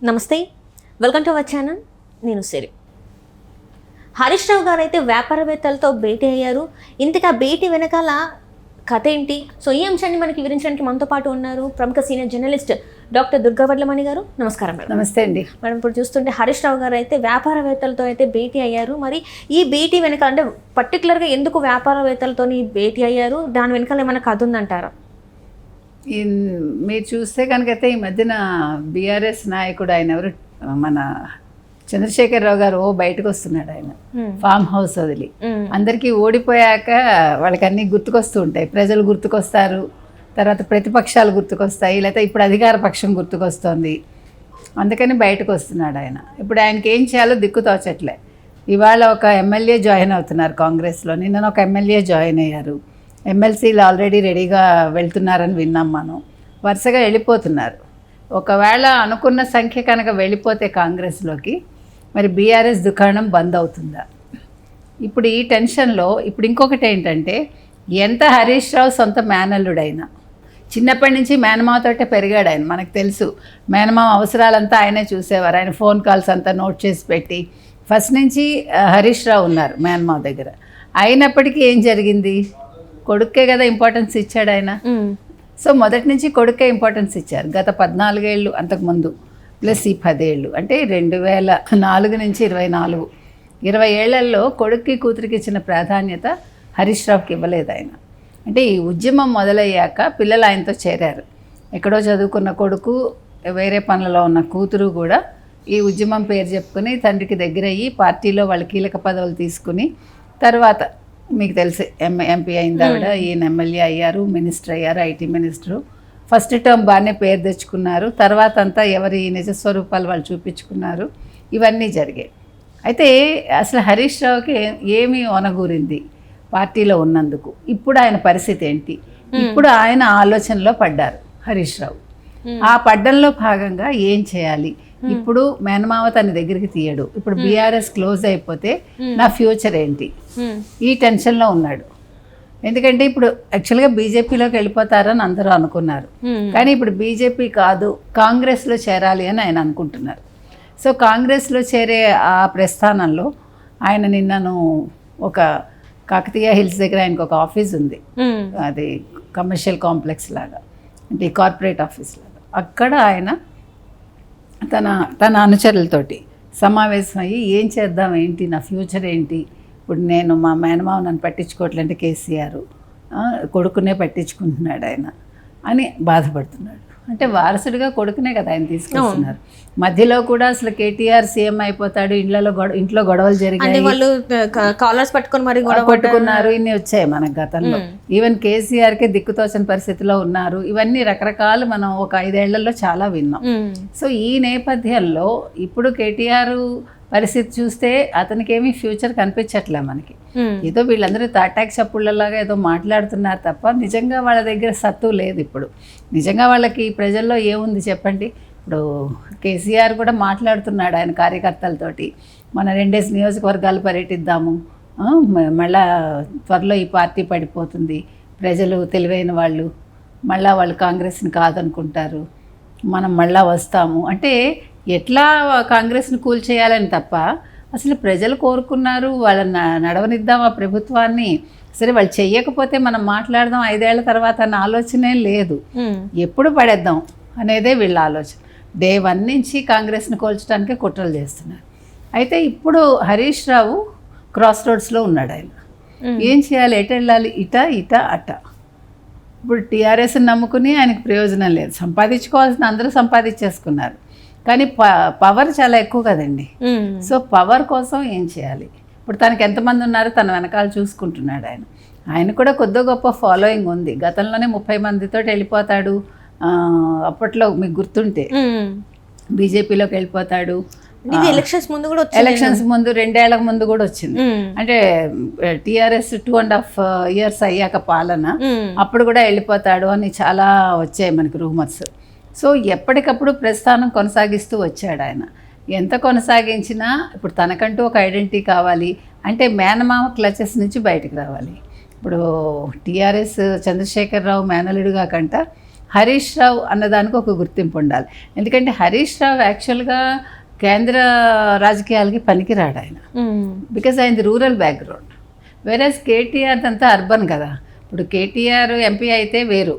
నమస్తే, welcome to our channel. నేను సిరి. హరీష్ రావు గారు అయితే వ్యాపారవేత్తలతో భేటీ అయ్యారు. ఇంతగా భేటీ వెనకాల కథ ఏంటి? సో ఈ అంశాన్ని మనకి వివరించడానికి మనతో పాటు ఉన్నారు ప్రముఖ senior journalist doctor Durga Vadlamani గారు. నమస్కారం మేడం. నమస్తే అండి మేడం. ఇప్పుడు చూస్తుంటే హరీష్ రావు గారు అయితే వ్యాపారవేత్తలతో అయితే భేటీ అయ్యారు. మరి ఈ భేటీ వెనకాల అంటే పర్టికులర్గా ఎందుకు వ్యాపారవేత్తలతో భేటీ అయ్యారు, దాని వెనకాల ఏమైనా కథ ఉందంటారా? మీరు చూస్తే కనుకైతే ఈ మధ్యన బీఆర్ఎస్ నాయకుడు ఆయన ఎవరు, మన చంద్రశేఖరరావు గారు బయటకు వస్తున్నాడు. ఆయన ఫామ్ హౌస్ వదిలి అందరికీ ఓడిపోయాక వాళ్ళకి అన్నీ గుర్తుకొస్తూ ఉంటాయి. ప్రజలు గుర్తుకొస్తారు, తర్వాత ప్రతిపక్షాలు గుర్తుకొస్తాయి, లేకపోతే ఇప్పుడు అధికార పక్షం గుర్తుకొస్తుంది. అందుకని బయటకు వస్తున్నాడు ఆయన. ఇప్పుడు ఆయనకి ఏం చేయాలో దిక్కు తోచట్లే. ఇవాళ ఒక ఎమ్మెల్యే జాయిన్ అవుతున్నారు కాంగ్రెస్లో, నిన్న ఒక ఎమ్మెల్యే జాయిన్ అయ్యారు. ఎమ్మెల్సీలు ఆల్రెడీ రెడీగా వెళ్తున్నారని విన్నాం మనం. వరుసగా వెళ్ళిపోతున్నారు. ఒకవేళ అనుకున్న సంఖ్య కనుక వెళ్ళిపోతే కాంగ్రెస్లోకి, మరి బీఆర్ఎస్ దుకాణం బంద్ అవుతుందా? ఇప్పుడు ఈ టెన్షన్లో ఇప్పుడు ఇంకొకటి ఏంటంటే, ఎంత హరీష్ రావు సొంత మేనల్లుడైనా, చిన్నప్పటి నుంచి మేనమావతోటే పెరిగాడు ఆయన. మనకు తెలుసు, మేనమావ అవసరాలంతా ఆయనే చూసేవారు. ఆయన ఫోన్ కాల్స్ అంతా నోట్ చేసి పెట్టి ఫస్ట్ నుంచి హరీష్ రావు ఉన్నారు మేనమావ దగ్గర. అయినప్పటికీ ఏం జరిగింది? కొడుక్కే కదా ఇంపార్టెన్స్ ఇచ్చాడు ఆయన. సో మొదటి నుంచి కొడుకే ఇంపార్టెన్స్ ఇచ్చారు. గత 14 ఏళ్ళు అంతకుముందు ప్లస్ ఈ 10 ఏళ్ళు, అంటే 2004 నుంచి 20 ఏళ్లలో కొడుక్కి కూతురికి ఇచ్చిన ప్రాధాన్యత హరీష్ రావుకి ఇవ్వలేదు ఆయన. అంటే ఈ ఉద్యమం మొదలయ్యాక పిల్లలు ఆయనతో చేరారు. ఎక్కడో చదువుకున్న కొడుకు, వేరే పనులలో ఉన్న కూతురు కూడా ఈ ఉద్యమం పేరు చెప్పుకుని తండ్రికి దగ్గరయ్యి పార్టీలో వాళ్ళ కీలక పదవులు తీసుకుని, తర్వాత మీకు తెలిసి ఎంపీ అయింది ఆవిడ, ఈయన ఎమ్మెల్యే అయ్యారు, మినిస్టర్ అయ్యారు, ఐటీ మినిస్టరు. ఫస్ట్ టర్మ్ బాగానే పేరు తెచ్చుకున్నారు. తర్వాత అంతా ఎవరి నిజస్వరూపాలు వాళ్ళు చూపించుకున్నారు. ఇవన్నీ జరిగాయి. అయితే అసలు హరీష్ రావుకి ఏమి ఒనగూరింది పార్టీలో ఉన్నందుకు? ఇప్పుడు ఆయన పరిస్థితి ఏంటి? ఇప్పుడు ఆయన ఆలోచనలో పడ్డారు హరీష్ రావు. ఆ పడ్డంలో భాగంగా ఏం చేయాలి? ఇప్పుడు మేనమావ తన దగ్గరికి తీయడు. ఇప్పుడు బీఆర్ఎస్ క్లోజ్ అయిపోతే నా ఫ్యూచర్ ఏంటి? ఈ టెన్షన్లో ఉన్నాడు. ఎందుకంటే ఇప్పుడు యాక్చువల్గా బీజేపీలోకి వెళ్ళిపోతారని అందరూ అనుకున్నారు. కానీ ఇప్పుడు బీజేపీ కాదు, కాంగ్రెస్లో చేరాలి అని ఆయన అనుకుంటున్నారు. సో కాంగ్రెస్లో చేరే ఆ ప్రస్థానంలో ఆయన నిన్నను ఒక కాకతీయ హిల్స్ దగ్గర ఆయనకు ఒక ఆఫీస్ ఉంది, అది కమర్షియల్ కాంప్లెక్స్ లాగా, అంటే కార్పొరేట్ ఆఫీస్ లాగా. అక్కడ ఆయన తన అనుచరులతోటి సమావేశమయ్యి ఏం చేద్దాం, ఏంటి నా ఫ్యూచర్ ఏంటి, ఇప్పుడు నేను మా మేనమావ నన్ను పట్టించుకోవట్లంటే కేసీఆర్ కొడుకునే పట్టించుకుంటున్నాడు ఆయన అని బాధపడుతున్నాడు. అంటే వారసుడిగా కొడుకునే కదా ఆయన తీసుకొస్తున్నారు. మధ్యలో కూడా అసలు కేటీఆర్ సీఎం అయిపోతాడు, ఇంట్లో గొడవలు జరిగాయి, వాళ్ళు కాలర్స్ పట్టుకొని మరి కొట్టుకున్నారు, ఇన్ని వచ్చాయి మనకు గతంలో. ఈవెన్ కేసీఆర్కే దిక్కుతోచని పరిస్థితిలో ఉన్నారు. ఇవన్నీ రకరకాలు మనం ఒక 5 ఏళ్లలో చాలా విన్నాం. సో ఈ నేపథ్యంలో ఇప్పుడు కేటీఆర్ పరిస్థితి చూస్తే అతనికి ఏమీ ఫ్యూచర్ కనిపించట్లే మనకి. ఏదో వీళ్ళందరూ తాటాక్ చప్పుళ్ళలాగా ఏదో మాట్లాడుతున్నారు తప్ప నిజంగా వాళ్ళ దగ్గర సత్తు లేదు. ఇప్పుడు నిజంగా వాళ్ళకి ప్రజల్లో ఏముంది చెప్పండి? ఇప్పుడు కేసీఆర్ కూడా మాట్లాడుతున్నాడు ఆయన కార్యకర్తలతోటి, మన 2 నియోజకవర్గాలు పర్యటిద్దాము, మళ్ళా త్వరలో ఈ పార్టీ పడిపోతుంది, ప్రజలు తెలివైన వాళ్ళు, మళ్ళా వాళ్ళు కాంగ్రెస్ని కాదనుకుంటారు, మనం మళ్ళా వస్తాము అంటే ఎట్లా కాంగ్రెస్ని కూల్చేయాలని తప్ప అసలు ప్రజలు కోరుకున్నారు, వాళ్ళని నడవనిద్దాం ఆ ప్రభుత్వాన్ని, సరే వాళ్ళు చెయ్యకపోతే మనం మాట్లాడదాం 5 ఏళ్ల తర్వాత అన్న ఆలోచనే లేదు. ఎప్పుడు పడేద్దాం అనేదే వీళ్ళ ఆలోచన. డే 1 నుంచి కాంగ్రెస్ని కోల్చడానికే కుట్రలు చేస్తున్నారు. అయితే ఇప్పుడు హరీష్ రావు క్రాస్ రోడ్స్లో ఉన్నాడు. ఆయన ఏం చేయాలి? ఎటు వెళ్ళాలి? ఇట అట. ఇప్పుడు టీఆర్ఎస్ని నమ్ముకుని ఆయనకు ప్రయోజనం లేదు. సంపాదించుకోవాల్సిన అందరూ సంపాదించేసుకున్నారు, కానీ పవర్ చాలా ఎక్కువ కదండి. సో పవర్ కోసం ఏం చేయాలి? ఇప్పుడు తనకి ఎంతమంది ఉన్నారు తన వెనకాల చూసుకుంటున్నాడు ఆయన. ఆయన కూడా కొద్ది గొప్ప ఫాలోయింగ్ ఉంది. గతంలోనే 30 మందితో వెళ్ళిపోతాడు. అప్పట్లో మీకు గుర్తుంటే బీజేపీలోకి వెళ్ళిపోతాడు. ఎలక్షన్స్ ముందు 2 ఏళ్ల ముందు కూడా వచ్చింది. అంటే టీఆర్ఎస్ 2.5 years అయ్యాక పాలన, అప్పుడు కూడా వెళ్ళిపోతాడు అని చాలా వచ్చాయి మనకి రూమర్స్. సో ఎప్పటికప్పుడు ప్రస్థానం కొనసాగిస్తూ వచ్చాడు ఆయన. ఎంత కొనసాగించినా ఇప్పుడు తనకంటూ ఒక ఐడెంటిటీ కావాలి అంటే మేనమామ క్లచెస్ నుంచి బయటకు రావాలి. ఇప్పుడు టీఆర్ఎస్ చంద్రశేఖరరావు మేనలుడుగా కంట హరీష్ రావు అన్నదానికి ఒక గుర్తింపు ఉండాలి. ఎందుకంటే హరీష్ రావు యాక్చువల్గా కేంద్ర రాజకీయాలకి పనికిరాడు ఆయన, బికాజ్ ఆయనది రూరల్ బ్యాక్గ్రౌండ్. వేరేస్ కేటీఆర్ అంతా అర్బన్ కదా. ఇప్పుడు కేటీఆర్ ఎంపీ అయితే వేరు,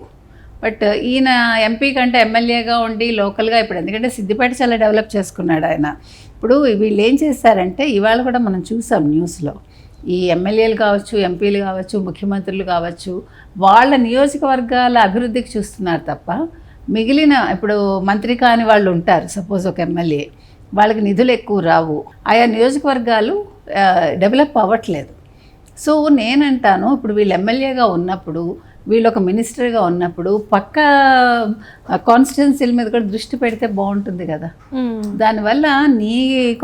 బట్ ఈయన ఎంపీ కంటే ఎమ్మెల్యేగా ఉండి లోకల్గా ఇప్పుడు ఎందుకంటే సిద్దిపేట చాలా డెవలప్ చేసుకున్నాడు ఆయన. ఇప్పుడు వీళ్ళు ఏం చేస్తారంటే ఇవాళ కూడా మనం చూసాం న్యూస్లో, ఈ ఎమ్మెల్యేలు కావచ్చు, ఎంపీలు కావచ్చు, ముఖ్యమంత్రులు కావచ్చు, వాళ్ళ నియోజకవర్గాల అభివృద్ధికి చూస్తున్నారు తప్ప మిగిలిన ఇప్పుడు మంత్రి కాని వాళ్ళు ఉంటారు, సపోజ్ ఒక ఎమ్మెల్యే, వాళ్ళకి నిధులు ఎక్కువ రావు, ఆయా నియోజకవర్గాలు డెవలప్ అవ్వట్లేదు. సో నేనంటాను ఇప్పుడు వీళ్ళు ఎమ్మెల్యేగా ఉన్నప్పుడు, వీళ్ళు ఒక మినిస్టర్గా ఉన్నప్పుడు పక్క కాన్స్టిట్యున్సీల మీద కూడా దృష్టి పెడితే బాగుంటుంది కదా. దానివల్ల నీ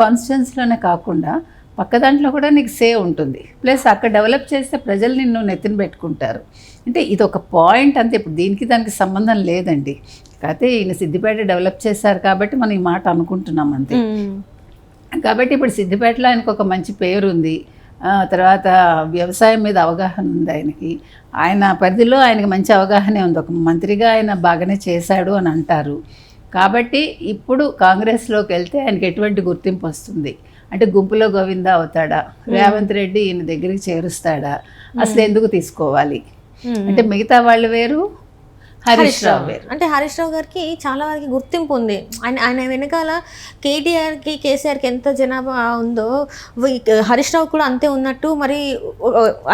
కాన్స్టిట్యున్సీలోనే కాకుండా పక్క దాంట్లో కూడా నీకు సేవ్ ఉంటుంది, ప్లస్ అక్కడ డెవలప్ చేస్తే ప్రజలు నిన్ను నెత్తిన పెట్టుకుంటారు. అంటే ఇది ఒక పాయింట్ అంతే, ఇప్పుడు దీనికి దానికి సంబంధం లేదండి. కాకపోతే ఈయన సిద్దిపేట డెవలప్ చేశారు కాబట్టి మనం ఈ మాట అనుకుంటున్నాం అంతే. కాబట్టి ఇప్పుడు సిద్దిపేటలో ఆయనకు ఒక మంచి పేరు ఉంది, తర్వాత వ్యవసాయం మీద అవగాహన ఉంది ఆయనకి, ఆయన పరిధిలో ఆయనకి మంచి అవగాహనే ఉంది, ఒక మంత్రిగా ఆయన బాగానే చేశాడు అని అంటారు. కాబట్టి ఇప్పుడు కాంగ్రెస్లోకి వెళ్తే ఆయనకి ఎటువంటి గుర్తింపు వస్తుంది అంటే గుంపులో గోవిందా అవుతాడా, రేవంత్ రెడ్డి ఈయన దగ్గరికి చేరుస్తాడా, అసలు ఎందుకు తీసుకోవాలి అంటే మిగతా వాళ్ళు వేరు, హరీష్ రావు వేరు. అంటే హరీష్ రావు గారికి చాలా వరకు గుర్తింపు ఉంది. ఆయన వెనకాల కేటీఆర్కి కేసీఆర్కి ఎంత జనాభా ఉందో హరీష్ రావు కూడా అంతే ఉన్నట్టు, మరి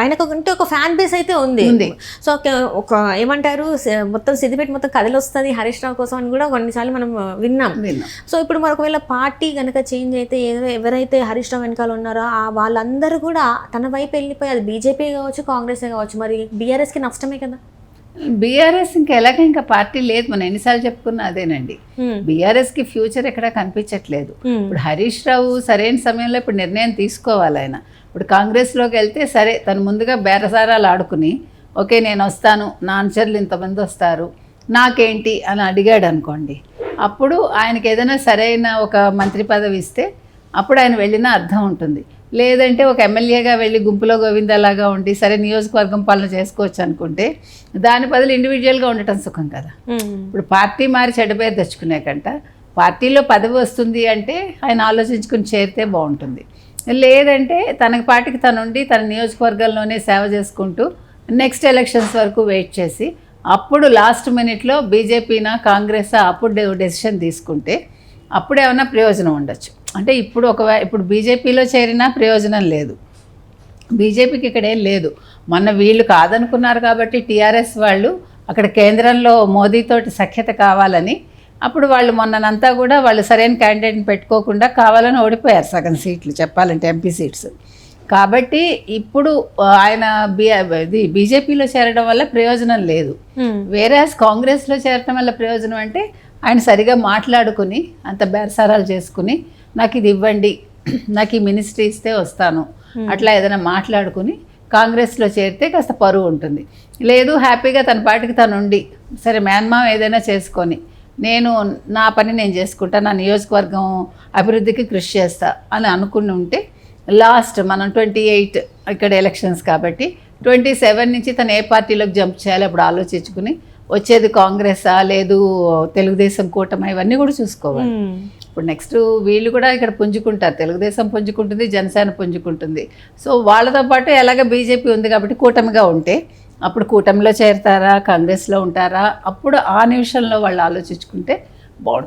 ఆయనకు అంటే ఒక ఫ్యాన్ బేస్ అయితే ఉంది. సో ఒక ఏమంటారు మొత్తం సిద్దిపేట మొత్తం కథలు వస్తుంది హరీష్ రావు కోసం అని కూడా కొన్నిసార్లు మనం విన్నాం. సో ఇప్పుడు మరి ఒకవేళ పార్టీ కనుక చేంజ్ అయితే ఎవరైతే హరీష్ రావు వెనకాల ఉన్నారో వాళ్ళందరూ కూడా తన వైపు వెళ్ళిపోయి, అది బీజేపీ కావచ్చు, కాంగ్రెస్ కావచ్చు, మరి బీఆర్ఎస్కి నష్టమే కదా. బీఆర్ఎస్ ఇంకా ఎలాగ ఇంకా పార్టీ లేదు, మనం ఎన్నిసార్లు చెప్పుకున్నా అదేనండి. బీఆర్ఎస్కి ఫ్యూచర్ ఎక్కడా కనిపించట్లేదు. ఇప్పుడు హరీష్ రావు సరైన సమయంలో ఇప్పుడు నిర్ణయం తీసుకోవాలి ఆయన. ఇప్పుడు కాంగ్రెస్లోకి వెళ్తే సరే, తను ముందుగా బేరసారాలు ఆడుకుని ఓకే నేను వస్తాను, నా అనుచరులు ఇంతమంది వస్తారు, నాకేంటి అని అడిగాడు అనుకోండి, అప్పుడు ఆయనకి ఏదైనా సరైన ఒక మంత్రి పదవి ఇస్తే అప్పుడు ఆయన వెళ్ళినా అర్థం ఉంటుంది. లేదంటే ఒక ఎమ్మెల్యేగా వెళ్ళి గుంపులో గోవిందలాగా ఉండి సరే నియోజకవర్గం పాలన చేసుకోవచ్చు అనుకుంటే దాని బదులు ఇండివిజువల్గా ఉండటం సుఖం కదా. ఇప్పుడు పార్టీ మారి చెడ్డ పేరు తెచ్చుకునే కంట పార్టీలో పదవి వస్తుంది అంటే ఆయన ఆలోచించుకుని చేరితే బాగుంటుంది. లేదంటే తన పార్టీకి తనుండి తన నియోజకవర్గంలోనే సేవ చేసుకుంటూ నెక్స్ట్ ఎలక్షన్స్ వరకు వెయిట్ చేసి అప్పుడు లాస్ట్ మినిట్లో బీజేపీనా కాంగ్రెస్ అప్పుడు డెసిషన్ తీసుకుంటే అప్పుడు ఏమైనా ప్రయోజనం ఉండొచ్చు. అంటే ఇప్పుడు బీజేపీలో చేరినా ప్రయోజనం లేదు, బీజేపీకి ఇక్కడ ఏం లేదు. మొన్న వీళ్ళు కాదనుకున్నారు కాబట్టి టీఆర్ఎస్ వాళ్ళు అక్కడ కేంద్రంలో మోదీతోటి సఖ్యత కావాలని అప్పుడు వాళ్ళు మొన్నంతా కూడా వాళ్ళు సరైన క్యాండిడేట్ని పెట్టుకోకుండా కావాలని ఓడిపోయారు సగం సీట్లు చెప్పాలంటే, ఎంపీ సీట్స్. కాబట్టి ఇప్పుడు ఆయన బీజేపీలో చేరడం వల్ల ప్రయోజనం లేదు. వేరే కాంగ్రెస్లో చేరడం వల్ల ప్రయోజనం అంటే ఆయన సరిగా మాట్లాడుకుని అంత బేరసారాలు చేసుకుని నాకు ఇది ఇవ్వండి, నాకు ఈ మినిస్ట్రీ ఇస్తే వస్తాను, అట్లా ఏదైనా మాట్లాడుకుని కాంగ్రెస్లో చేరితే కాస్త పరువు ఉంటుంది. లేదు హ్యాపీగా తన పాటికి తను ఉండి సరే మేన్మాం ఏదైనా చేసుకొని నేను నా పని నేను చేసుకుంటా, నా నియోజకవర్గం అభివృద్ధికి కృషి చేస్తా అని అనుకుని ఉంటే లాస్ట్ మనం 28 ఇక్కడ ఎలక్షన్స్ కాబట్టి 27 నుంచి తను ఏ పార్టీలోకి జంప్ చేయాలి అప్పుడు ఆలోచించుకుని వచ్చేది కాంగ్రెసా లేదు తెలుగుదేశం కూటమి ఇవన్నీ కూడా చూసుకోవాలి. ఇప్పుడు నెక్స్ట్ వీళ్ళు కూడా ఇక్కడ పుంజుకుంటారు, తెలుగుదేశం పుంజుకుంటుంది, జనసేన పుంజుకుంటుంది. సో వాళ్ళతో పాటు ఎలాగ బీజేపీ ఉంది కాబట్టి కూటమిగా ఉంటే అప్పుడు కూటమిలో చేరతారా కాంగ్రెస్లో ఉంటారా అప్పుడు ఆ నిమిషంలో వాళ్ళు ఆలోచించుకుంటే బాగుంటుంది.